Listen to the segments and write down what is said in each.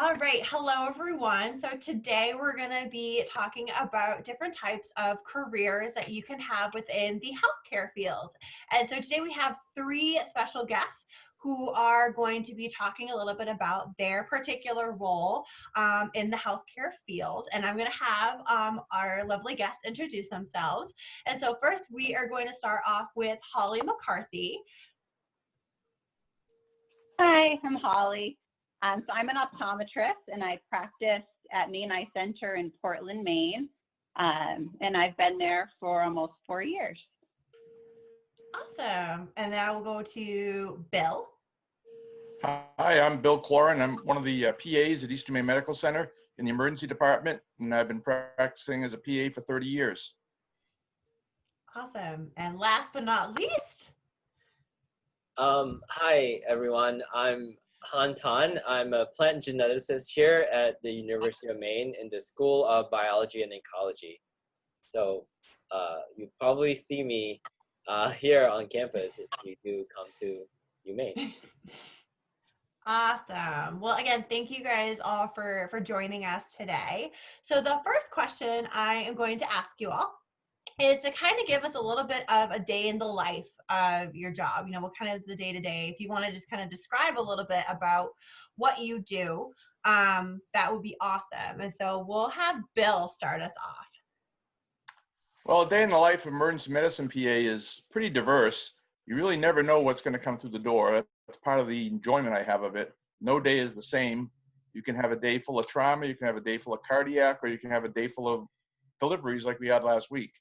All right, hello everyone. So today we're going to be talking about different types of careers that you can have within the healthcare field. And so today we have three special guests who are going to be talking a little bit about their particular role in the healthcare field. And I'm going to have our lovely guests introduce themselves. And so first we are going to start off with Holly McCarthy. Hi, I'm Holly. So I'm an optometrist and I practice at Maine Eye Center in Portland, Maine. And I've been there for almost 4 years. Awesome. And now we'll go to Bill. Hi, I'm Bill Clora, and I'm one of the PAs at Eastern Maine Medical Center in the emergency department, and I've been practicing as a PA for 30 years. Awesome. And last but not least. Hi, everyone. I'm Han Tan. I'm a plant geneticist here at the University of Maine in the School of Biology and Ecology. So you probably see me here on campus if you do come to Umaine. Awesome. Well, again, thank you guys all for joining us today. So the first question I am going to ask you all is to kind of give us a little bit of a day in the life of your job. You know, what kind of is the day-to-day? If you want to just kind of describe a little bit about what you do, that would be awesome. And so we'll have Bill start us off. Well, a day in the life of emergency medicine PA is pretty diverse. You really never know what's going to come through the door. That's part of the enjoyment I have of it. No day is the same. You can have a day full of trauma, you can have a day full of cardiac, or you can have a day full of deliveries like we had last week.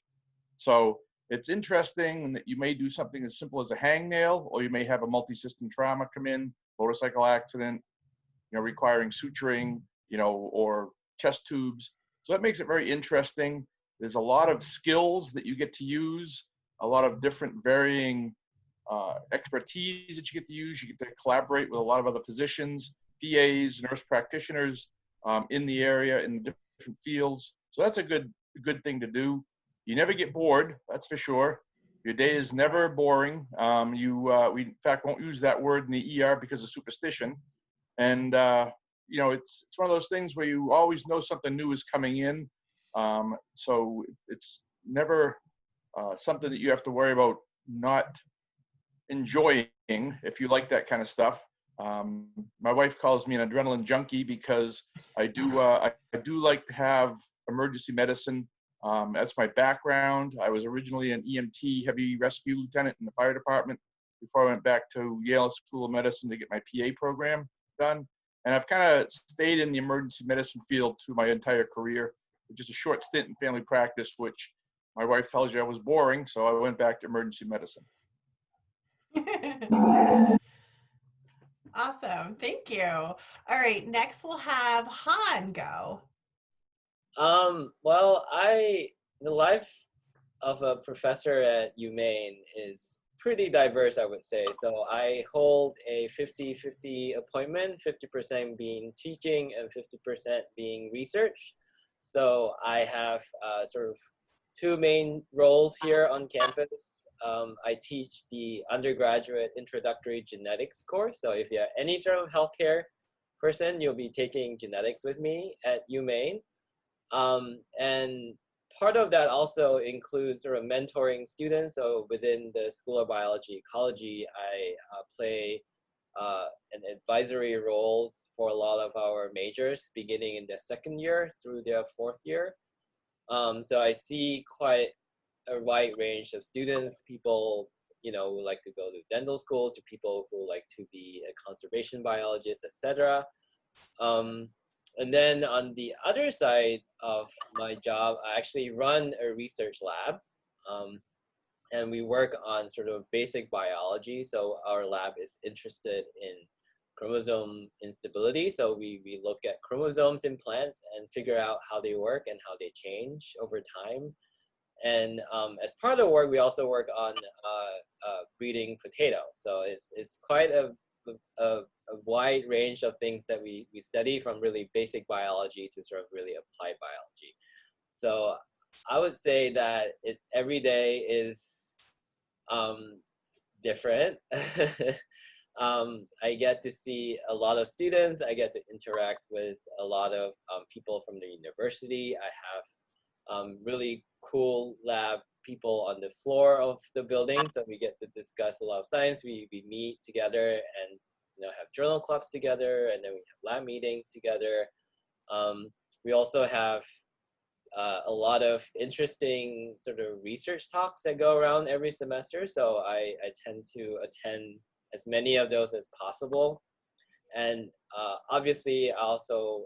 So it's interesting that you may do something as simple as a hangnail, or you may have a multi-system trauma come in, motorcycle accident, requiring suturing, or chest tubes. So that makes it very interesting. There's a lot of skills that you get to use, a lot of different varying expertise that you get to use. You get to collaborate with a lot of other physicians, PAs, nurse practitioners in the area, in the different fields. So that's a good thing to do. You never get bored, that's for sure. Your day is never boring. We in fact won't use that word in the ER because of superstition. And it's one of those things where you always know something new is coming in. So it's never something that you have to worry about not enjoying if you like that kind of stuff. My wife calls me an adrenaline junkie because I do like to have emergency medicine. That's my background. I was originally an EMT, heavy rescue lieutenant in the fire department before I went back to Yale School of Medicine to get my PA program done. And I've kind of stayed in the emergency medicine field through my entire career. Just a short stint in family practice, which my wife tells you I was boring, so I went back to emergency medicine. Awesome. Thank you. All right. Next, we'll have Han go. Well, the life of a professor at Umaine is pretty diverse, I would say. So I hold a 50-50 appointment, 50% being teaching and 50% being research. So I have sort of two main roles here on campus. I teach the undergraduate introductory genetics course. So if you're any sort of healthcare person, you'll be taking genetics with me at Umaine. And part of that also includes sort of mentoring students. So within the School of Biology Ecology, I play an advisory roles for a lot of our majors beginning in their second year through their fourth year. So I see quite a wide range of students, people, who like to go to dental school, to people who like to be a conservation biologist, etc. And then on the other side of my job, I actually run a research lab. And we work on sort of basic biology. So our lab is interested in chromosome instability. So we look at chromosomes in plants and figure out how they work and how they change over time. And as part of the work, we also work on breeding potatoes. So it's quite a wide range of things that we study, from really basic biology to sort of really applied biology. So I would say that every day is different. I get to see a lot of students. I get to interact with a lot of people from the university. I have really cool lab people on the floor of the building, so we get to discuss a lot of science. We meet together and have journal clubs together, and then we have lab meetings together. We also have a lot of interesting sort of research talks that go around every semester, so I tend to attend as many of those as possible. And obviously, I also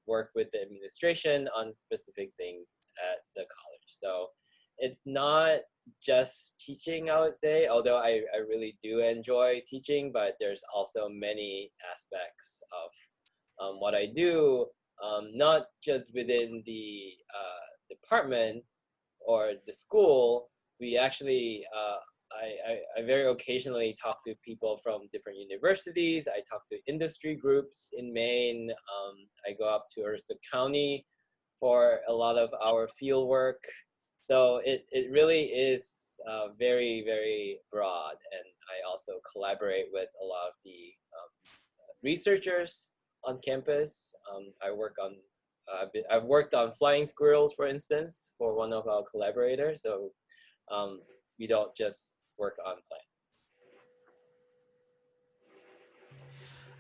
work with the administration on specific things at the college. So it's not just teaching, I would say, although I really do enjoy teaching, but there's also many aspects of what I do, not just within the department or the school. We actually, I very occasionally talk to people from different universities. I talk to industry groups in Maine. I go up to Ursa County for a lot of our field work. So it really is very, very broad. And I also collaborate with a lot of the researchers on campus. I've worked on flying squirrels, for instance, for one of our collaborators. So we don't just work on plants.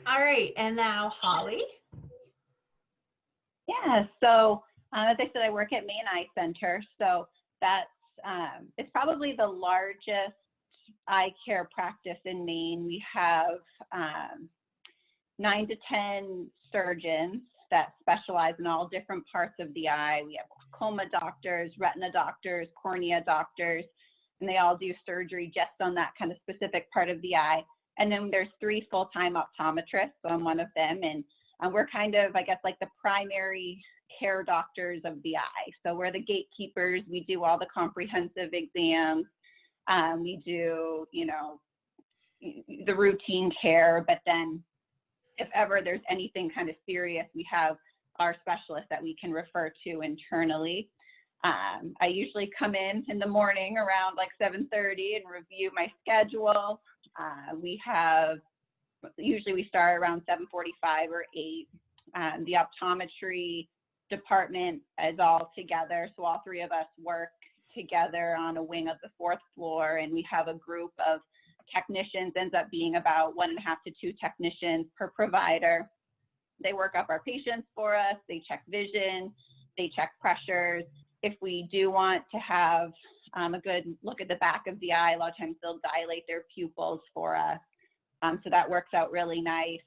All right, and now Holly. Yeah, so as I said, I work at Maine Eye Center. So that's, it's probably the largest eye care practice in Maine. We have 9 to 10 surgeons that specialize in all different parts of the eye. We have glaucoma doctors, retina doctors, cornea doctors, and they all do surgery just on that kind of specific part of the eye. And then there's 3 full-time optometrists, so I'm one of them, and we're kind of, I guess, like the primary care doctors of the eye. So we're the gatekeepers. We do all the comprehensive exams. We do, the routine care, but then if ever there's anything kind of serious, we have our specialists that we can refer to internally. I usually come in the morning around like 7:30 and review my schedule. Usually we start around 7:45 or 8. The optometry department is all together, so all 3 of us work together on a wing of the 4th floor, and we have a group of technicians, ends up being about 1.5 to 2 technicians per provider. They work up our patients for us, they check vision, they check pressures. If we do want to have a good look at the back of the eye, a lot of times they'll dilate their pupils for us. So that works out really nice.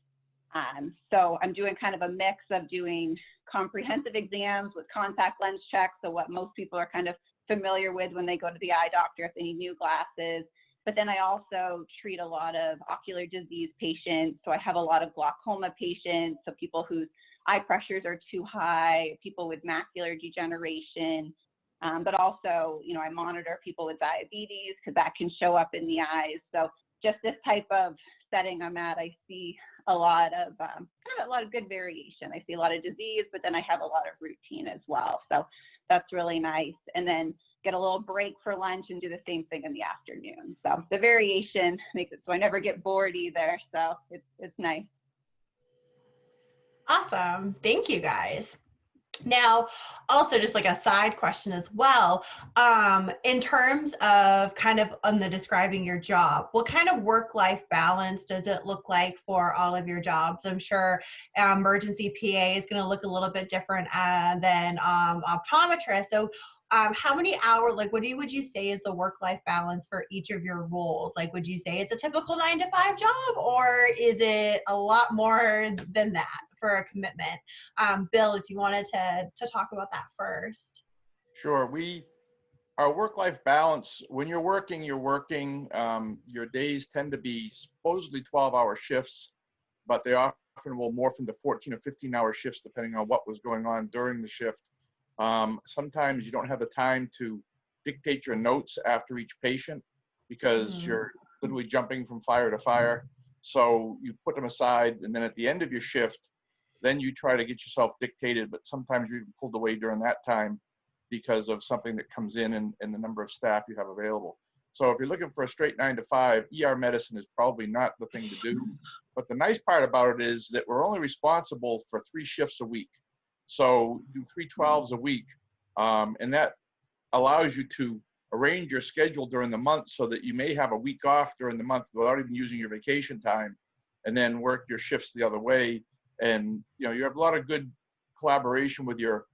So I'm doing kind of a mix of doing comprehensive exams with contact lens checks, so what most people are kind of familiar with when they go to the eye doctor if they need new glasses. But then I also treat a lot of ocular disease patients. So I have a lot of glaucoma patients, so people whose eye pressures are too high, people with macular degeneration, but also, I monitor people with diabetes because that can show up in the eyes. So just this type of setting I'm at, I see a lot of good variation. I see a lot of disease, but then I have a lot of routine as well. So that's really nice. And then get a little break for lunch and do the same thing in the afternoon. So the variation makes it so I never get bored either. So it's nice. Awesome. Thank you guys. Now, also just like a side question as well, in terms of kind of on the describing your job, what kind of work-life balance does it look like for all of your jobs? I'm sure emergency PA is going to look a little bit different than optometrist. So how many hours, like would you say is the work-life balance for each of your roles? Like, would you say it's a typical 9 to 5 job, or is it a lot more than that for a commitment? Bill, if you wanted to talk about that first. Sure. Our work-life balance, when you're working, your days tend to be supposedly 12-hour shifts, but they often will morph into 14 or 15-hour shifts depending on what was going on during the shift. Sometimes you don't have the time to dictate your notes after each patient because you're literally jumping from fire to fire. So you put them aside, and then at the end of your shift, then you try to get yourself dictated, but sometimes you're pulled away during that time because of something that comes in and the number of staff you have available. So if you're looking for a straight 9 to 5, ER medicine is probably not the thing to do. But the nice part about it is that we're only responsible for 3 shifts a week. So do 3 12s a week. And that allows you to arrange your schedule during the month so that you may have a week off during the month without even using your vacation time, and then work your shifts the other way. And you have a lot of good collaboration with your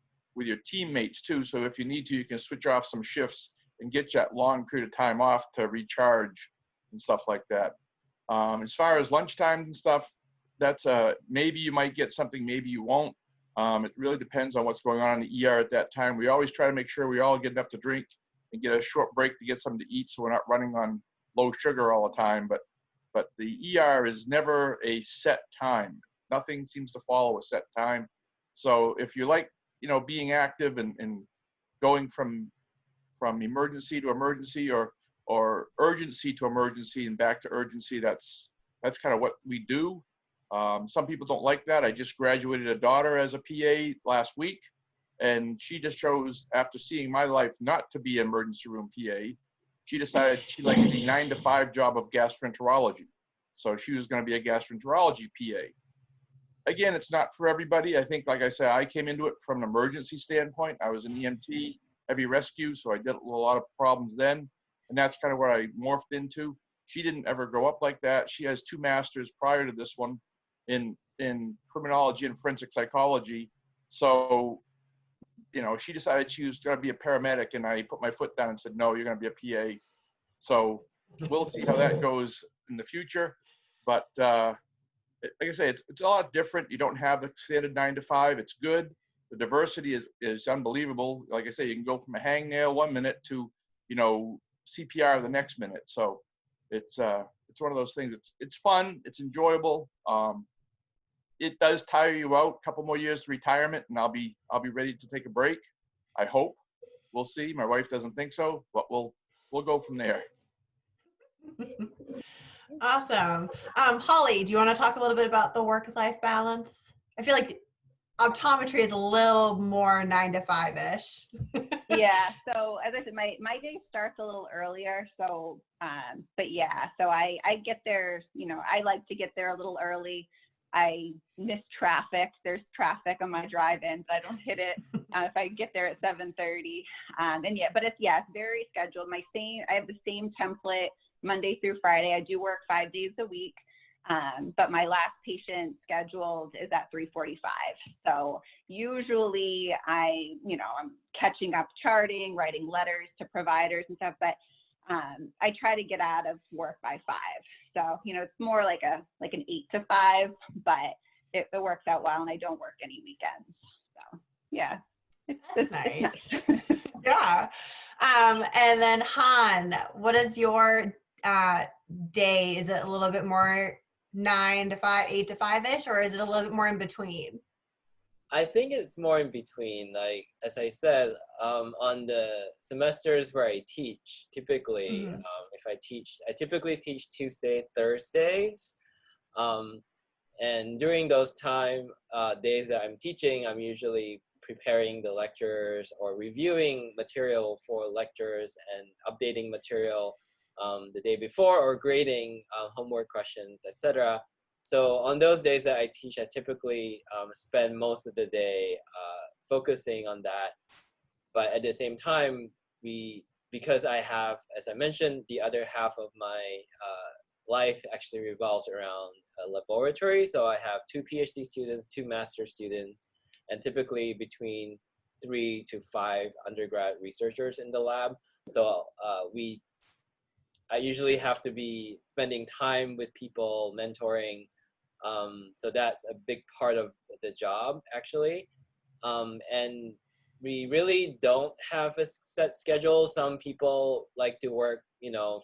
teammates too. So if you need to, you can switch off some shifts and get that long period of time off to recharge and stuff like that. As far as lunchtime and stuff, that's maybe you might get something, maybe you won't. It really depends on what's going on in the ER at that time. We always try to make sure we all get enough to drink and get a short break to get something to eat, so we're not running on low sugar all the time. But the ER is never a set time. Nothing seems to follow a set time. So if you like, being active and going from emergency to emergency or urgency to emergency and back to urgency, that's kind of what we do. Some people don't like that. I just graduated a daughter as a PA last week, and she just chose, after seeing my life, not to be an emergency room PA. She decided she liked the 9 to 5 job of gastroenterology. So she was going to be a gastroenterology PA. Again, it's not for everybody. I think, like I said, I came into it from an emergency standpoint. I was an EMT, heavy rescue, so I did a lot of problems then. And that's kind of where I morphed into. She didn't ever grow up like that. She has 2 masters prior to this one in criminology and forensic psychology. So, she decided she was going to be a paramedic, and I put my foot down and said, no, you're going to be a PA. So we'll see how that goes in the future. But like I say, it's a lot different. You don't have the standard 9 to 5. It's good. The diversity is unbelievable. Like I say, you can go from a hangnail 1 minute to, CPR the next minute. So it's one of those things. It's fun. It's enjoyable. It does tire you out. A couple more years to retirement, and I'll be ready to take a break. I hope. We'll see. My wife doesn't think so, but we'll go from there. Awesome. Holly, do you want to talk a little bit about the work-life balance? I feel like optometry is a little more 9 to 5-ish. Yeah. So as I said, my day starts a little earlier. So, but yeah, so I get there, I like to get there a little early. I miss traffic. There's traffic on my drive-in, but I don't hit it if I get there at 7:30. And yeah, but it's very scheduled. I have the same template Monday through Friday. I do work 5 days a week. But my last patient scheduled is at 3:45. So usually I'm catching up charting, writing letters to providers and stuff, but I try to get out of work by 5. So, it's more like an 8 to 5, but it works out well, and I don't work any weekends. So yeah, That's nice. Yeah. And then Han, what is your day? Is it a little bit more 9 to 5, 8 to 5-ish, or is it a little bit more in between? I think it's more in between. Like, as I said, on the semesters where I teach, typically, I typically teach Tuesday, Thursdays. And during those days that I'm teaching, I'm usually preparing the lectures or reviewing material for lectures and updating material the day before, or grading homework questions, etc. So on those days that I teach, I typically spend most of the day focusing on that. But at the same time, because I have, as I mentioned, the other half of my life actually revolves around a laboratory. So I have 2 PhD students, 2 master students, and typically between 3 to 5 undergrad researchers in the lab. So I usually have to be spending time with people, mentoring. So that's a big part of the job, actually. And we really don't have a set schedule. Some people like to work,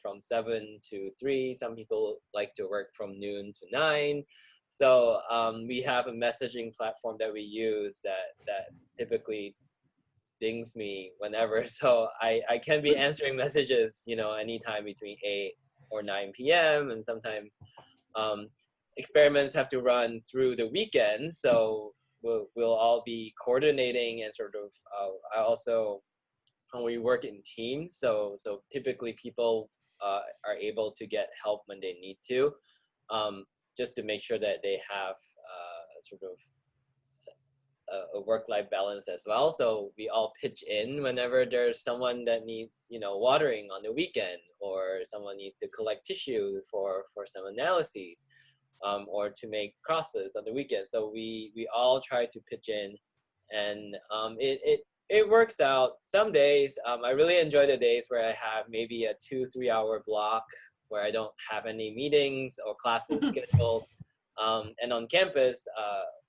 from 7 to 3. Some people like to work from noon to 9. So we have a messaging platform that we use that typically dings me whenever. So I can be answering messages, anytime between 8 or 9 p.m. And sometimes experiments have to run through the weekend. So we'll all be coordinating and sort of, I also, we work in teams. So typically people are able to get help when they need to, just to make sure that they have sort of a work-life balance as well. So we all pitch in whenever there's someone that needs, watering on the weekend, or someone needs to collect tissue for some analyses, or to make crosses on the weekend. So we all try to pitch in, and it works out. Some days, I really enjoy the days where I have maybe a 2-3 hour block where I don't have any meetings or classes scheduled. And on campus,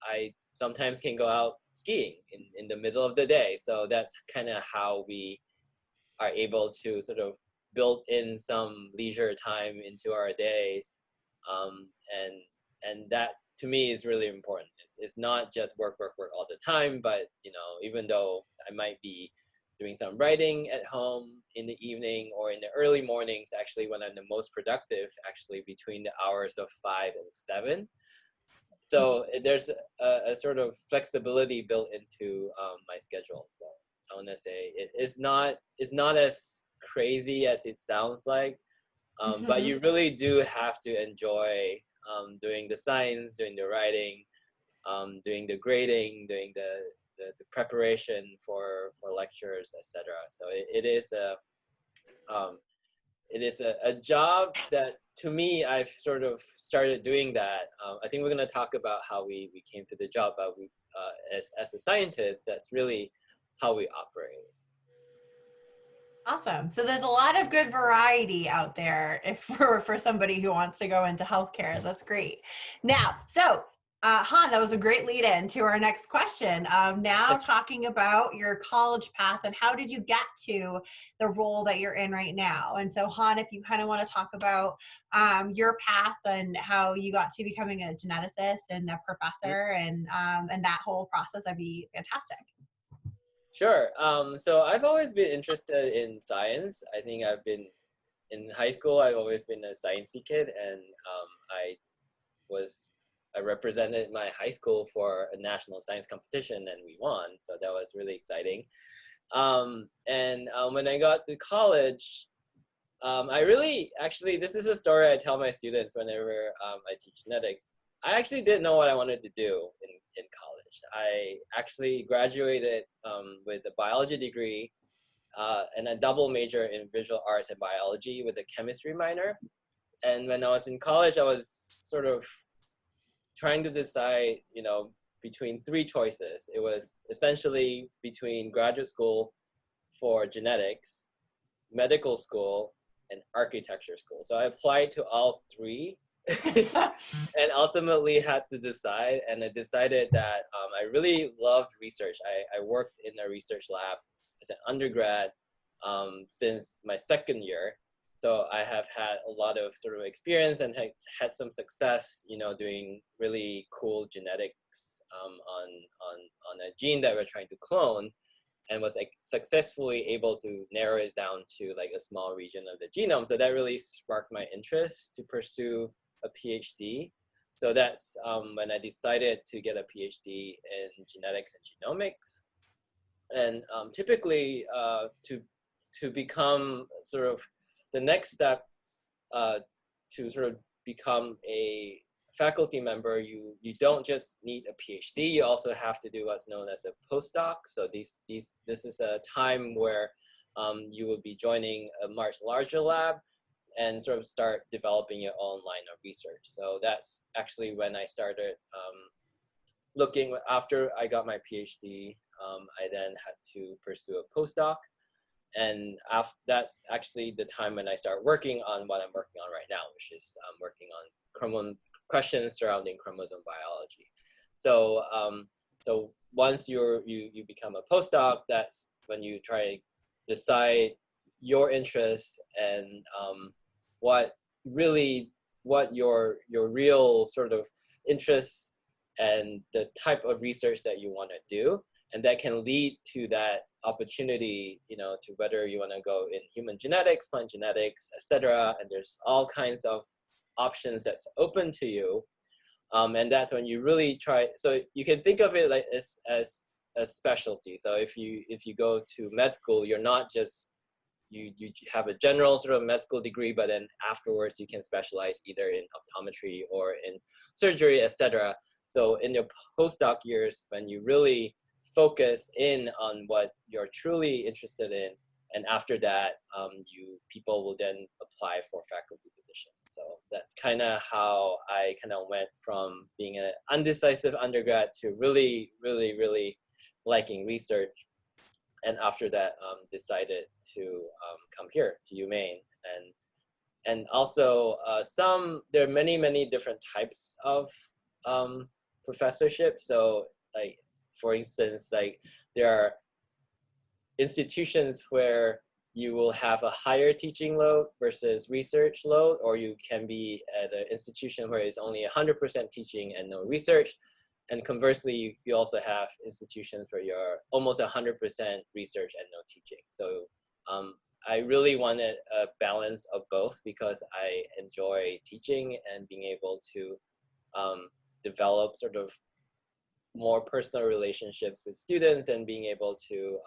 I sometimes can go out skiing in the middle of the day. So that's kind of how we are able to sort of build in some leisure time into our days. And that to me is really important. It's not just work all the time, but even though I might be doing some writing at home in the evening or in the early mornings, actually when I'm the most productive, actually between the hours of 5 and 7. So there's a sort of flexibility built into my schedule. So I want to say it's not as crazy as it sounds like, but you really do have to enjoy doing the science, doing the writing, doing the grading, doing the preparation for lectures, etc. So it is a job that, to me, I've sort of started doing that. I think we're going to talk about how we came to the job, but as a scientist, that's really how we operate. Awesome. So there's a lot of good variety out there if for somebody who wants to go into healthcare. That's great. Now, so Han, that was a great lead in to our next question. Now talking about your college path and how did you get to the role that you're in right now? And so Han, if you kind of want to talk about your path and how you got to becoming a geneticist and a professor and that whole process, that'd be fantastic. Sure. So I've always been interested in science. I think in high school, I've always been a sciencey kid, and I represented my high school for a national science competition, and we won. So that was really exciting. When I got to college, this is a story I tell my students whenever I teach genetics. I actually didn't know what I wanted to do in college. I actually graduated with a biology degree and a double major in visual arts and biology with a chemistry minor. And when I was in college, I was sort of trying to decide, between 3 choices. It was essentially between graduate school for genetics, medical school, and architecture school. So I applied to all 3 and ultimately had to decide. And I decided that I really loved research. I worked in a research lab as an undergrad since my 2nd year. So I have had a lot of sort of experience and had some success, doing really cool genetics on a gene that we're trying to clone, and was successfully able to narrow it down to like a small region of the genome. So that really sparked my interest to pursue a PhD. So that's when I decided to get a PhD in genetics and genomics. And typically to become sort of the next step to sort of become a faculty member, you don't just need a PhD, you also have to do what's known as a postdoc. So this is a time where you will be joining a much larger lab and sort of start developing your own line of research. So that's actually when I started looking. After I got my PhD, I then had to pursue a postdoc. And that's actually the time when I start working on what I'm working on right now, which is working on questions surrounding chromosome biology. So so once you become a postdoc, that's when you try to decide your interests and what your real sort of interests and the type of research that you want to do. And that can lead to that opportunity, to whether you want to go in human genetics, plant genetics, etc. And there's all kinds of options that's open to you. And that's when you really try. So you can think of it like as a specialty. So if you go to med school, you're not just you have a general sort of med school degree, but then afterwards you can specialize either in optometry or in surgery, etc. So in your postdoc years, when you really focus in on what you're truly interested in, and after that, people will then apply for faculty positions. So that's kind of how I kind of went from being an undecisive undergrad to really, really, really liking research. And after that, decided to come here to Umaine. And also there are many different types of professorship. So like, for instance, like there are institutions where you will have a higher teaching load versus research load, or you can be at an institution where it's only 100% teaching and no research. And conversely, you also have institutions where you're almost 100% research and no teaching. So I really wanted a balance of both because I enjoy teaching and being able to develop sort of more personal relationships with students and being able to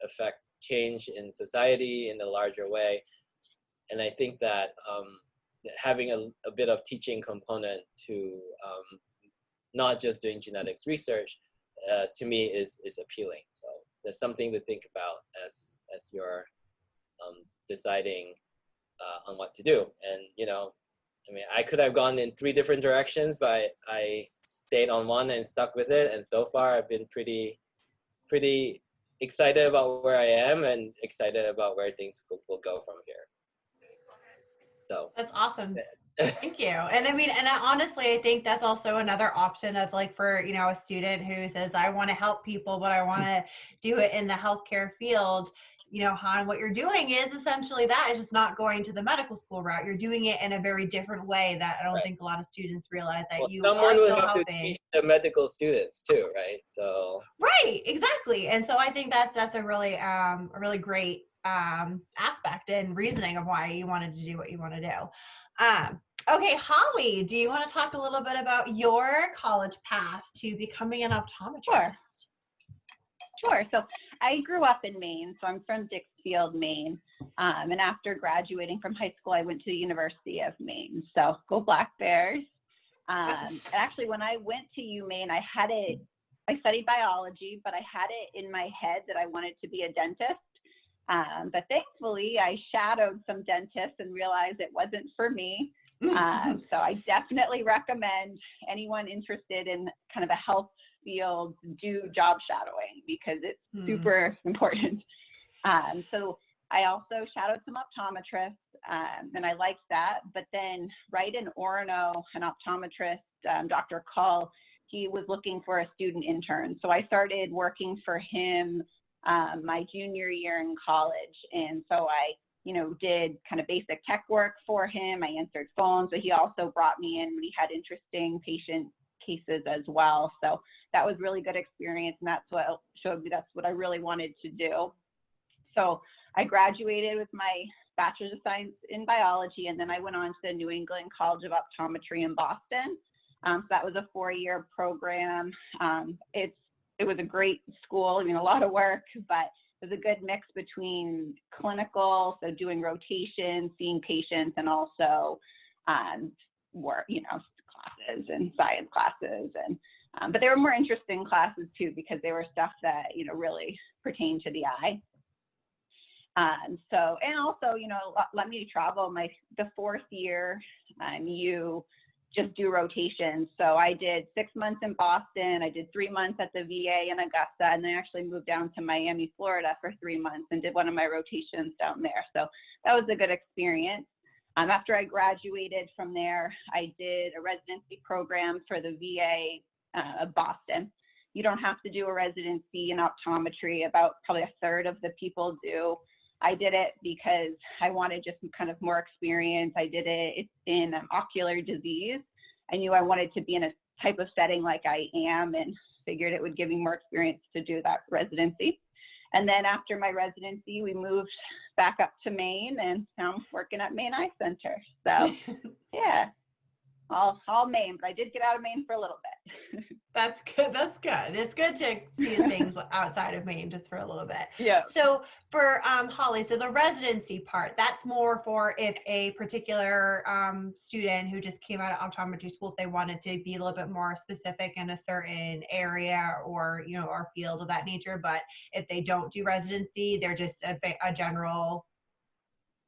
affect change in society in a larger way. And I think that having a bit of teaching component to not just doing genetics research, to me is appealing. So there's something to think about as you're deciding on what to do. And I mean, I could have gone in 3 different directions, but I stayed on one and stuck with it. And so far, I've been pretty excited about where I am and excited about where things will go from here. So That's awesome. Thank you. And I mean, and honestly, I think that's also another option of like for, a student who says, I want to help people, but I want to do it in the healthcare field. Han, what you're doing is essentially that. It's just not going to the medical school route. You're doing it in a very different way that I don't think a lot of students realize that you someone are would still have helping. to teach the medical students too, right? So right, exactly. And so I think that's a really great aspect and reasoning of why you wanted to do what you want to do. Okay, Holly, do you want to talk a little bit about your college path to becoming an optometrist? Sure. So I grew up in Maine, so I'm from Dixfield, Maine. And after graduating from high school, I went to the University of Maine. So go Black Bears. And actually, when I went to Umaine, I studied biology, but I had it in my head that I wanted to be a dentist. But thankfully, I shadowed some dentists and realized it wasn't for me. So I definitely recommend anyone interested in kind of a health field do job shadowing because it's super important. So I also shadowed some optometrists and I liked that. But then right in Orono, an optometrist, Dr. Cull, he was looking for a student intern. So I started working for him my junior year in college. And so I did kind of basic tech work for him. I answered phones, but he also brought me in when he had interesting patient cases as well. So that was really good experience. And that's what showed me that's what I really wanted to do. So I graduated with my Bachelor's of Science in Biology, and then I went on to the New England College of Optometry in Boston. So that was a 4-year program. It was a great school. I mean, a lot of work, but it was a good mix between clinical, so doing rotations, seeing patients, and also work, classes and science classes. And but they were more interesting classes too because they were stuff that really pertained to the eye. And also, let me travel the 4th year. You just do rotations. So I did 6 months in Boston. I did 3 months at the VA in Augusta, and then I actually moved down to Miami, Florida for 3 months and did one of my rotations down there. So that was a good experience. After I graduated from there, I did a residency program for the VA of Boston. You don't have to do a residency in optometry. About probably a third of the people do. I did it because I wanted just kind of more experience. I did it in ocular disease. I knew I wanted to be in a type of setting like I am and figured it would give me more experience to do that residency. And then after my residency, we moved back up to Maine and now I'm working at Maine Eye Center. So yeah, all Maine, but I did get out of Maine for a little bit. That's good. That's good. It's good to see things outside of Maine just for a little bit. Yeah. So for Holly, so the residency part, that's more for if a particular student who just came out of optometry school, if they wanted to be a little bit more specific in a certain area or, you know, or field of that nature. But if they don't do residency, they're just a general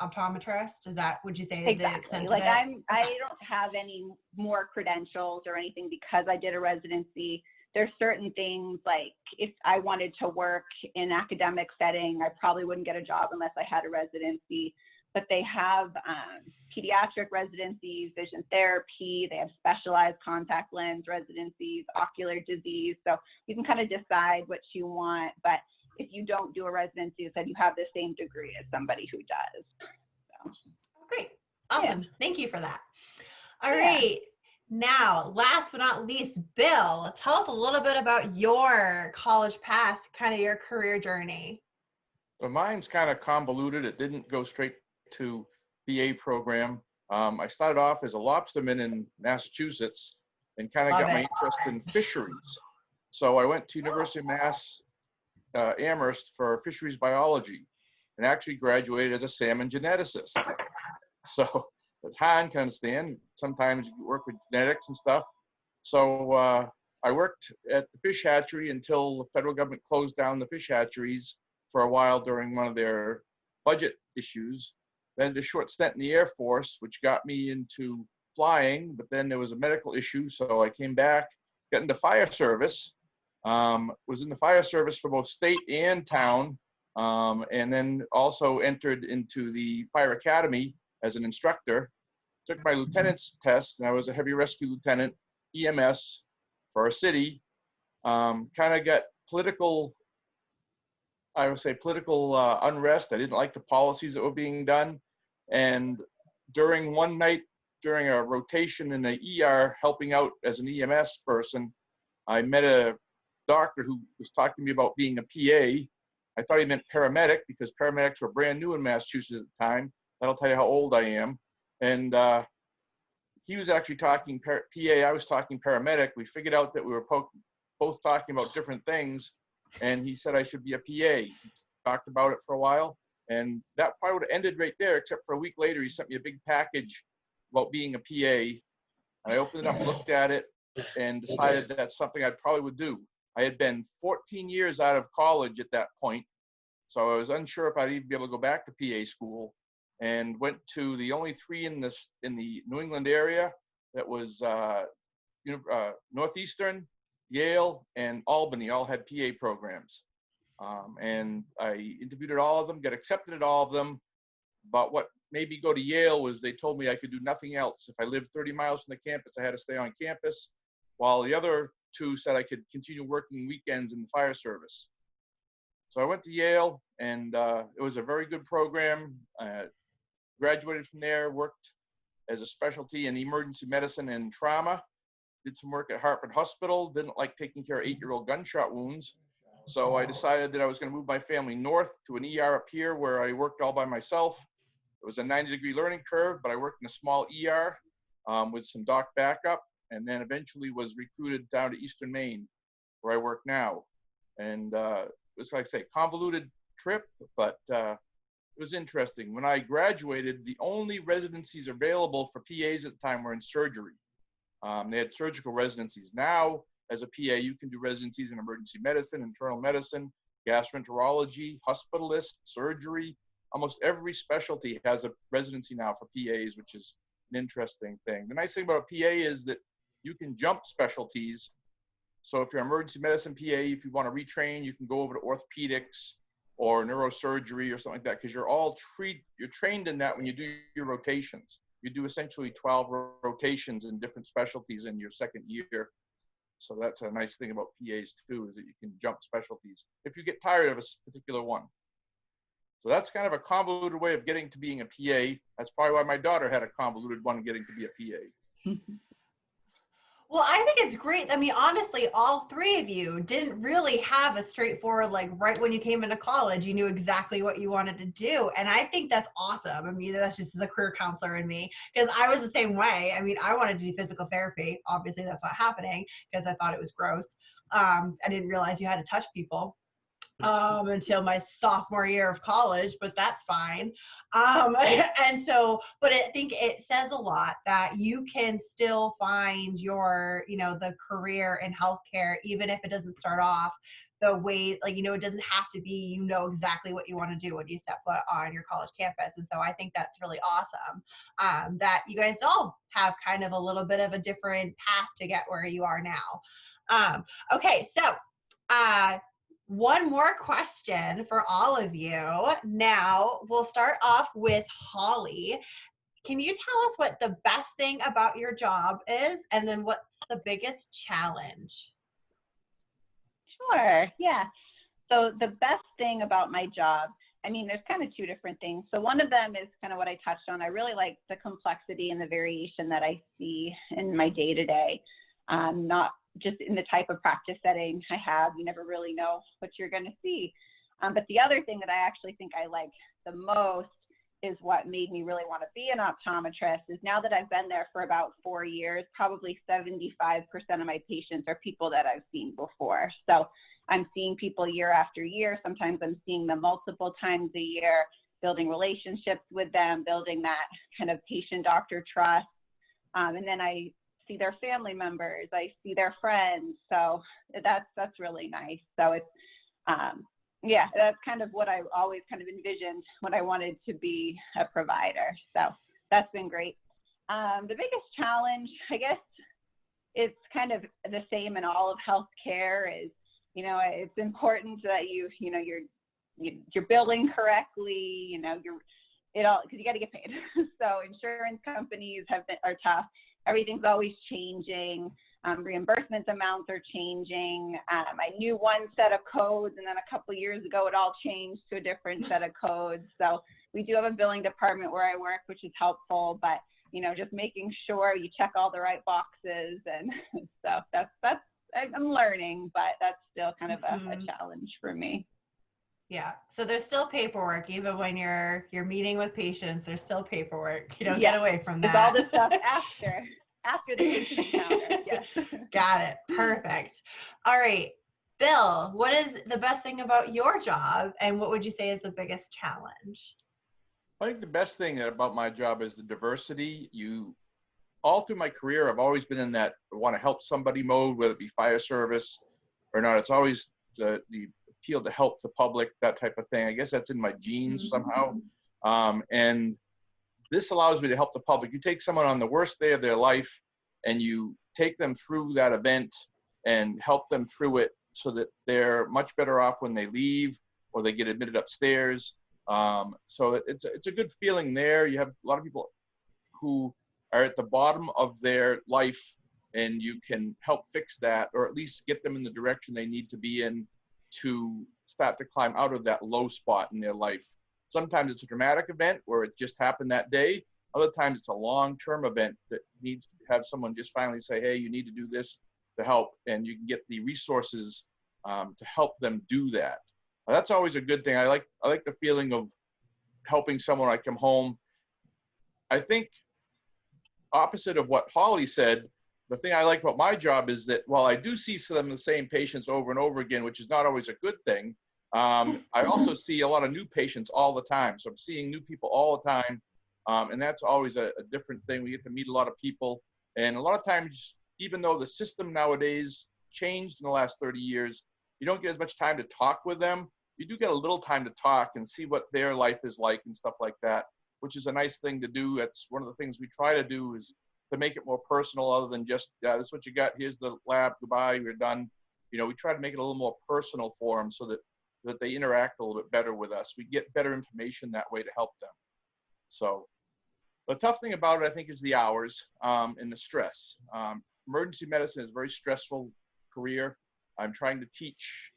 optometrist. Is that, would you say, is the Exactly. extent Like of it? I don't have any more credentials or anything because I did a residency. There's certain things like if I wanted to work in academic setting, I probably wouldn't get a job unless I had a residency. But they have pediatric residencies, vision therapy, they have specialized contact lens residencies, ocular disease. So you can kind of decide what you want. But if you don't do a residency, then you have the same degree as somebody who does. So. Great. Awesome. Yeah. Thank you for that. All Yeah. right. Now, last but not least, Bill, tell us a little bit about your college path, kind of your career journey. Well, mine's kind of convoluted. It didn't go straight to BA program. I started off as a lobsterman in Massachusetts and kind of Love got my it. interest in fisheries. So I went to University of Mass Amherst for fisheries biology and actually graduated as a salmon geneticist. So as Han can understand, sometimes you work with genetics and stuff. So I worked at the fish hatchery until the federal government closed down the fish hatcheries for a while during one of their budget issues. Then a short stint in the Air Force, which got me into flying, but then there was a medical issue, so I came back, got into fire service, was in the fire service for both state and town, and then also entered into the fire academy as an instructor. Took my lieutenant's test, and I was a heavy rescue lieutenant, EMS, for a city. Kind of got political, I would say political unrest. I didn't like the policies that were being done. And during one night, during a rotation in the ER, helping out as an EMS person, I met a doctor who was talking to me about being a PA. I thought he meant paramedic because paramedics were brand new in Massachusetts at the time. That'll tell you how old I am. And he was actually talking PA, I was talking paramedic. We figured out that we were both talking about different things, and he said I should be a PA. He talked about it for a while, and that probably would have ended right there, except for a week later, he sent me a big package about being a PA. I opened it up, looked at it, and decided that's something I probably would do. I had been 14 years out of college at that point, so I was unsure if I'd even be able to go back to PA school, and went to the only three in the New England area. That was Northeastern, Yale, and Albany all had PA programs. And I interviewed at all of them, got accepted at all of them. But what made me go to Yale was they told me I could do nothing else. If I lived 30 miles from the campus, I had to stay on campus, while the other two said I could continue working weekends in the fire service. So I went to Yale, and it was a very good program. Graduated from there, worked as a specialty in emergency medicine and trauma, did some work at Hartford Hospital, didn't like taking care of 8-year-old gunshot wounds. So I decided that I was going to move my family north to an ER up here where I worked all by myself. It was a 90-degree learning curve, but I worked in a small ER with some doc backup, and then eventually was recruited down to Eastern Maine, where I work now. And it was, like I say, convoluted trip, but it was interesting. When I graduated, the only residencies available for PAs at the time were in surgery. They had surgical residencies. Now, as a PA, you can do residencies in emergency medicine, internal medicine, gastroenterology, hospitalist, surgery. Almost every specialty has a residency now for PAs, which is an interesting thing. The nice thing about a PA is that you can jump specialties. So if you're an emergency medicine PA, if you want to retrain, you can go over to orthopedics or neurosurgery or something like that, because you're trained in that when you do your rotations. You do essentially 12 rotations in different specialties in your second year. So that's a nice thing about PAs too, is that you can jump specialties if you get tired of a particular one. So that's kind of a convoluted way of getting to being a PA. That's probably why my daughter had a convoluted one getting to be a PA. Well, I think it's great. I mean, honestly, all three of you didn't really have a straightforward, like right when you came into college, you knew exactly what you wanted to do. And I think that's awesome. I mean, that's just the career counselor in me because I was the same way. I mean, I wanted to do physical therapy. Obviously, that's not happening because I thought it was gross. I didn't realize you had to touch people until my sophomore year of college, but that's fine. And so, but I think it says a lot that you can still find your, the career in healthcare, even if it doesn't start off the way, like, it doesn't have to be, exactly what you want to do when you step foot on your college campus. And so I think that's really awesome that you guys all have kind of a little bit of a different path to get where you are now. Okay, so, one more question for all of you. Now, we'll start off with Holly. Can you tell us what the best thing about your job is, and then what's the biggest challenge? Sure, yeah. So the best thing about my job, I mean, there's kind of two different things. So one of them is kind of what I touched on. I really like the complexity and the variation that I see in my day-to-day, not just in the type of practice setting I have. You never really know what you're going to see. But the other thing that I actually think I like the most is what made me really want to be an optometrist is now that I've been there for about 4 years, probably 75% of my patients are people that I've seen before. So I'm seeing people year after year. Sometimes I'm seeing them multiple times a year, building relationships with them, building that kind of patient-doctor trust. And then I see their family members, I see their friends. So that's really nice. So it's, yeah, that's kind of what I always kind of envisioned when I wanted to be a provider. So that's been great. The biggest challenge, I guess, it's kind of the same in all of healthcare is, it's important that you're billing correctly, because you got to get paid. So insurance companies are tough. Everything's always changing. Reimbursement amounts are changing. I knew one set of codes, and then a couple of years ago, it all changed to a different set of codes. So we do have a billing department where I work, which is helpful, but just making sure you check all the right boxes and stuff. That's I'm learning, but that's still kind of a challenge for me. Yeah. So there's still paperwork, even when you're meeting with patients. There's still paperwork. You don't get away from that. There's all the stuff after the patient encounter. Yes. Got it. Perfect. All right, Bill. What is the best thing about your job, and what would you say is the biggest challenge? I think the best thing about my job is the diversity. All through my career, I've always been in that want to help somebody mode, whether it be fire service or not. It's always the appeal to help the public, that type of thing. I guess that's in my genes somehow. And this allows me to help the public. You take someone on the worst day of their life and you take them through that event and help them through it so that they're much better off when they leave or they get admitted upstairs. So it's a good feeling there. You have a lot of people who are at the bottom of their life, and you can help fix that, or at least get them in the direction they need to be in to start to climb out of that low spot in their life. Sometimes it's a dramatic event where it just happened that day. Other times it's a long-term event that needs to have someone just finally say, hey, you need to do this to help, and you can get the resources to help them do that. That's always a good thing. I like the feeling of helping someone. I come home. I think opposite of what Holly said, the thing I like about my job is that while I do see some of the same patients over and over again, which is not always a good thing, I also see a lot of new patients all the time. So I'm seeing new people all the time. And that's always a different thing. We get to meet a lot of people. And a lot of times, even though the system nowadays changed in the last 30 years, you don't get as much time to talk with them. You do get a little time to talk and see what their life is like and stuff like that, which is a nice thing to do. That's one of the things we try to do, is to make it more personal, other than just, this is what you got, here's the lab, goodbye, we're done. We try to make it a little more personal for them so that they interact a little bit better with us. We get better information that way to help them. So the tough thing about it, I think, is the hours and the stress. Emergency medicine is a very stressful career. I'm trying to teach.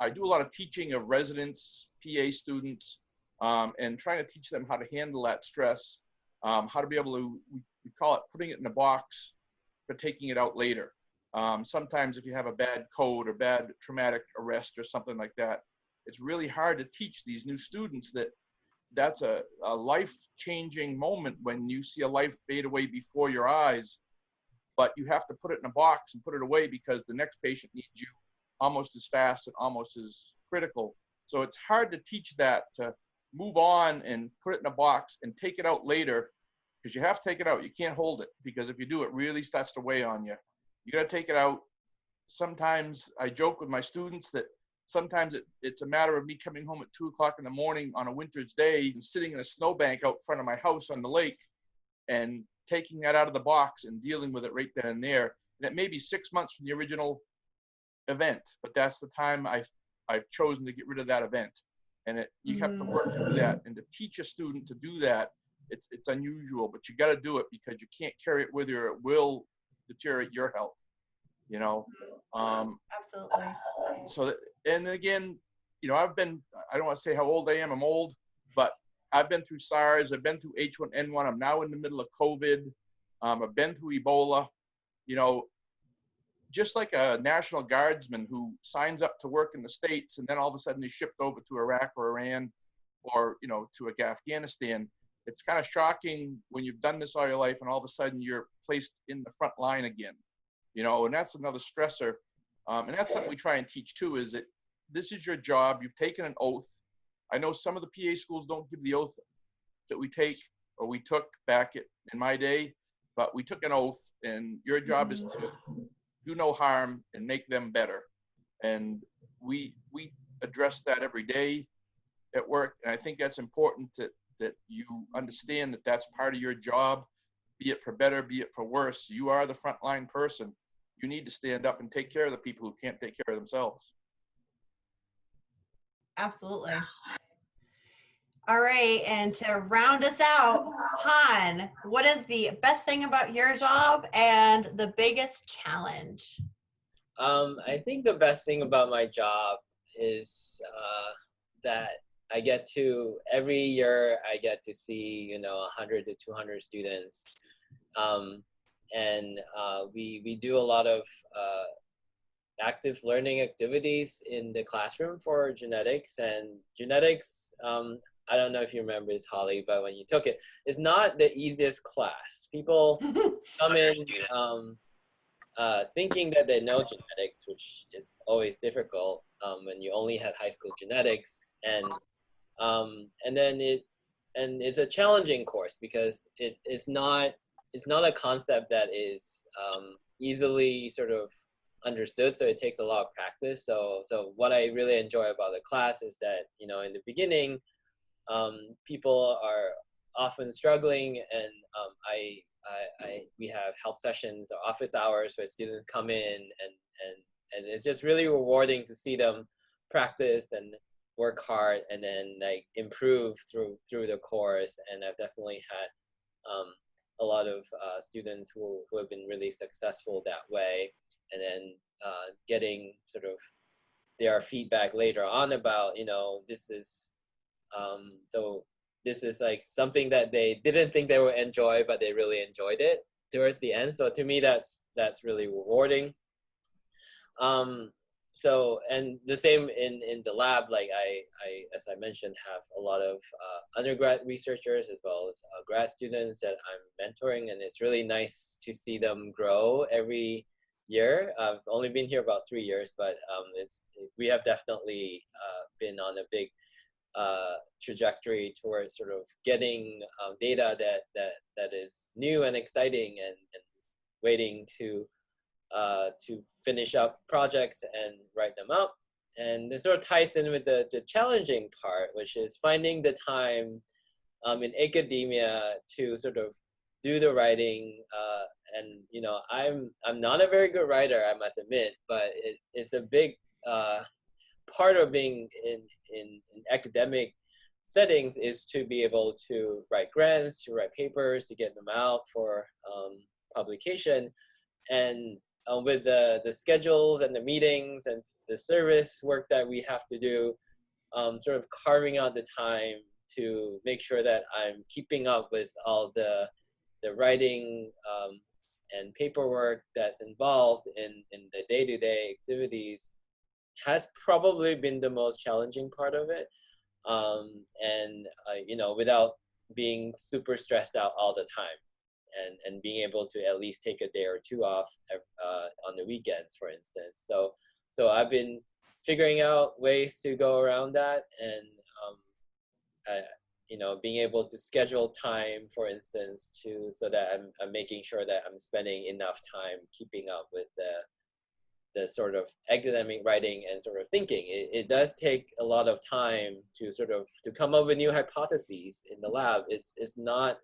I do a lot of teaching of residents, PA students, and trying to teach them how to handle that stress, how to be able to, we call it putting it in a box, but taking it out later. Sometimes if you have a bad code or bad traumatic arrest or something like that, it's really hard to teach these new students that that's a life-changing moment when you see a life fade away before your eyes, but you have to put it in a box and put it away because the next patient needs you almost as fast and almost as critical. So it's hard to teach that, to move on and put it in a box and take it out later, because you have to take it out. You can't hold it, because if you do, it really starts to weigh on you. You got to take it out. Sometimes I joke with my students that sometimes it's a matter of me coming home at 2 o'clock in the morning on a winter's day and sitting in a snowbank out front of my house on the lake and taking that out of the box and dealing with it right then and there. And it may be 6 months from the original event, but that's the time I've chosen to get rid of that event. And you have to work through that. And to teach a student to do that, it's unusual, but you got to do it, because you can't carry it with you, or it will deteriorate your health, you know. Absolutely. So that, and again, you know, I don't want to say how old I am, I'm old, but I've been through SARS, I've been through H1N1, I'm now in the middle of COVID, I've been through Ebola. You know, just like a National Guardsman who signs up to work in the States and then all of a sudden is shipped over to Iraq or Iran, or, you know, to Afghanistan. It's kind of shocking when you've done this all your life and all of a sudden you're placed in the front line again, you know, and that's another stressor. And that's something we try and teach too, is that this is your job. You've taken an oath. I know some of the PA schools don't give the oath that we take, or we took back in my day, but we took an oath, and your job is to do no harm and make them better. And we address that every day at work. And I think that's important, that you understand that that's part of your job, be it for better, be it for worse. You are the frontline person. You need to stand up and take care of the people who can't take care of themselves. Absolutely. All right, and to round us out, Han, what is the best thing about your job and the biggest challenge? I think the best thing about my job is that I get to, every year I get to see, you know, 100 to 200 students. And we do a lot of active learning activities in the classroom for genetics. And genetics, I don't know if you remember this, Holly, but when you took it, it's not the easiest class. People come in thinking that they know genetics, which is always difficult when you only had high school genetics, and then it's a challenging course because it's not a concept that is easily sort of understood, so it takes a lot of practice. So what I really enjoy about the class is that, you know, in the beginning, people are often struggling, and we have help sessions or office hours where students come in, and it's just really rewarding to see them practice and work hard and then like improve through the course. And I've definitely had a lot of students who have been really successful that way, and then getting sort of their feedback later on about, you know, this is this is like something that they didn't think they would enjoy, but they really enjoyed it towards the end. So to me, that's really rewarding. So, and the same in the lab, like I, as I mentioned, have a lot of undergrad researchers as well as grad students that I'm mentoring, and it's really nice to see them grow every year. I've only been here about 3 years, but we have definitely been on a big trajectory towards sort of getting data that is new and exciting, and waiting to finish up projects and write them up. And this sort of ties in with the challenging part, which is finding the time in academia to sort of do the writing. And you know, I'm not a very good writer, I must admit, but it's a big part of being in academic settings is to be able to write grants, to write papers, to get them out for publication. And with the schedules and the meetings and the service work that we have to do, sort of carving out the time to make sure that I'm keeping up with all the writing and paperwork that's involved in the day-to-day activities has probably been the most challenging part of it. And without being super stressed out all the time, and being able to at least take a day or two off on the weekends, for instance. So I've been figuring out ways to go around that, and being able to schedule time, for instance, so that I'm making sure that I'm spending enough time keeping up with the sort of academic writing and sort of thinking. It does take a lot of time to come up with new hypotheses in the lab. It's not,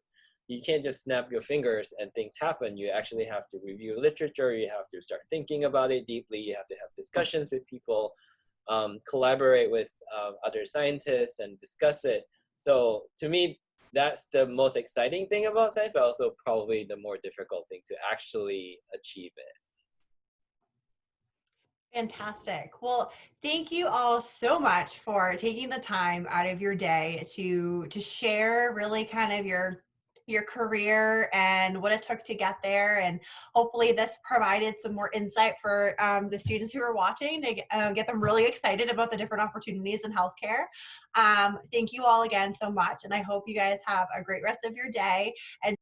you can't just snap your fingers and things happen. You actually have to review literature. You have to start thinking about it deeply. You have to have discussions with people, collaborate with other scientists and discuss it. So to me, that's the most exciting thing about science, but also probably the more difficult thing to actually achieve it. Fantastic. Well, thank you all so much for taking the time out of your day to share really kind of your career and what it took to get there. And hopefully this provided some more insight for the students who are watching to get them really excited about the different opportunities in healthcare. Thank you all again so much. And I hope you guys have a great rest of your day. And